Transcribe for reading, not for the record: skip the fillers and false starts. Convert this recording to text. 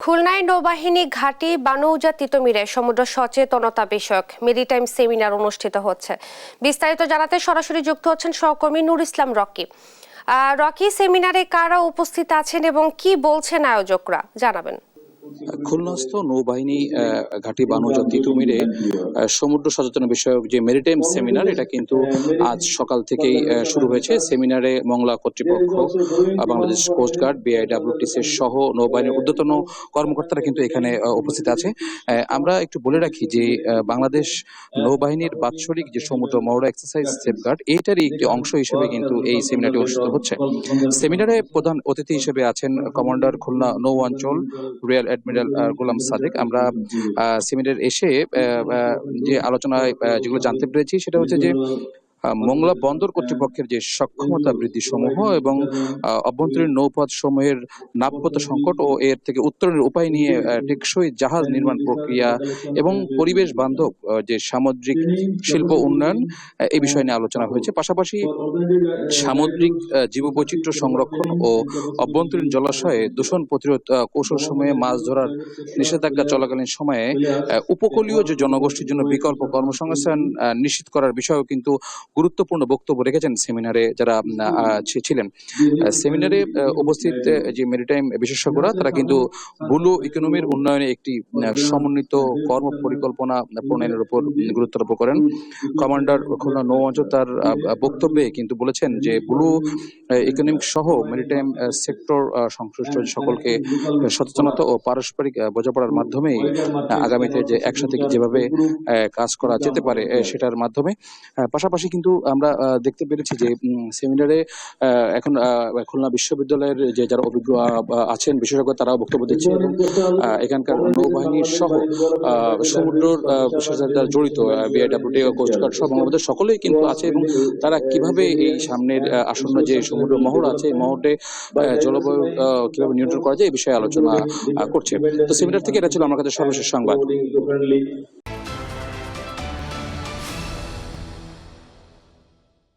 খুলনায় নৌবাহিনী ঘাঁটি বানৌজা তিতুমিরে সমুদ্র সচেতনতা বিষয়ক মেরিটাইম সেমিনার অনুষ্ঠিত হচ্ছে। বিস্তারিত জানাতে সরাসরি যুক্ত হচ্ছেন সহকর্মী নুর ইসলাম রকি। রকি, সেমিনারে কারা উপস্থিত আছেন এবং কি বলছেন আয়োজকরা, জানাবেন। খুলনাস্থ নৌবাহিনী ঘাঁটি বানৌজা তিতুমিরে সমুদ্র সচেতন বিষয়ক যে মেরিটাইম সেমিনার, এটা কিন্তু আজ সকাল থেকেই শুরু হয়েছে। সেমিনারে মংলা কর্তৃপক্ষ, বাংলাদেশ কোস্টগার্ড, বিআইডব্লিউটিসি সহ নৌবাহিনীর ঊর্ধ্বতন কর্মকর্তারা কিন্তু এখানে উপস্থিত আছে। আমরা একটু বলে রাখি যে বাংলাদেশ নৌবাহিনীর বাৎসরিক যে সমুদ্র মহড়া এক্সারসাইজ সেফগার্ড, এইটারই একটি অংশ হিসেবে কিন্তু এই সেমিনারটি অনুষ্ঠিত হচ্ছে। সেমিনারে প্রধান অতিথি হিসেবে আছেন কমান্ডার খুলনা নৌ অঞ্চল রিয়াল অ্যাডমিরাল গোলাম সাদেক। আমরা সেমিনারে এসে যে আলোচনায় যেগুলো জানতে পেরেছি সেটা হচ্ছে যে মংলা বন্দর কর্তৃপক্ষের যে সক্ষমতা বৃদ্ধি সমূহ এবং অভ্যন্তরীণ নৌপথ সমূহের নাব্যতা সংকট ও এর থেকে উত্তরণের উপায় নিয়ে টেকসই জাহাজ নির্মাণ প্রক্রিয়া এবং পরিবেশ বান্ধব যে সামুদ্রিক শিল্প উন্নয়ন, এই বিষয় নিয়ে আলোচনা হয়েছে। পাশাপাশি সামুদ্রিক জীববৈচিত্র্য সংরক্ষণ ও অভ্যন্তরীণ জলাশয়ে দূষণ প্রতিরোধ কৌশল সময়ে মাছ ধরার নিষেধাজ্ঞা চলাকালীন সময়ে উপকূলীয় যে জনগোষ্ঠীর জন্য বিকল্প কর্মসংস্থান নিশ্চিত করার বিষয়েও কিন্তু গুরুত্বপূর্ণ বক্তব্য রেখেছেন সেমিনারে যারা ছিলেন। সেমিনারে উপস্থিত যে মেরিটাইম বিশেষজ্ঞরা, তারা কিন্তু ব্লু ইকোনমির উন্নয়নে একটি সমন্বিত কর্ম পরিকল্পনা প্রণয়নের উপর গুরুত্ব আরোপ করেন। কমান্ডার খুলনা নৌ অঞ্চল তার বক্তব্যে কিন্তু বলেছেন যে ব্লু ইকোনমিক সহ মেরিটাইম সেক্টর সংশ্লিষ্ট সকলকে সচেতনতা ও পারস্পরিক বোঝাপড়ার মাধ্যমেই আগামীতে যে একসাথে যেভাবে কাজ করা যেতে পারে সেটার মাধ্যমে। পাশাপাশি কিন্তু আমরা দেখতে পেরেছি যে সেমিনারে এখন খুলনা বিশ্ববিদ্যালয়ের যে যারা অভিজ্ঞ আছেন বিশেষজ্ঞ, তারাও বক্তব্য দিচ্ছেন এবং এখানকার নৌবাহিনীর সহ সমুদ্রের সাথে যারা জড়িত বিআইডব্লিউটি ও কোস্টগার্ড সহ বাংলাদেশ সকলেই কিন্তু আছে এবং তারা কিভাবে এই সামনের আসন্ন যে সমুদ্র মহড় আছে, এই মহড়ে জলবায়ু কিভাবে নিয়ন্ত্রণ করা যায় এই বিষয়ে আলোচনা করছে। তো সেমিনার থেকে এটা ছিল আমার কাছে সর্বশেষ সংবাদ।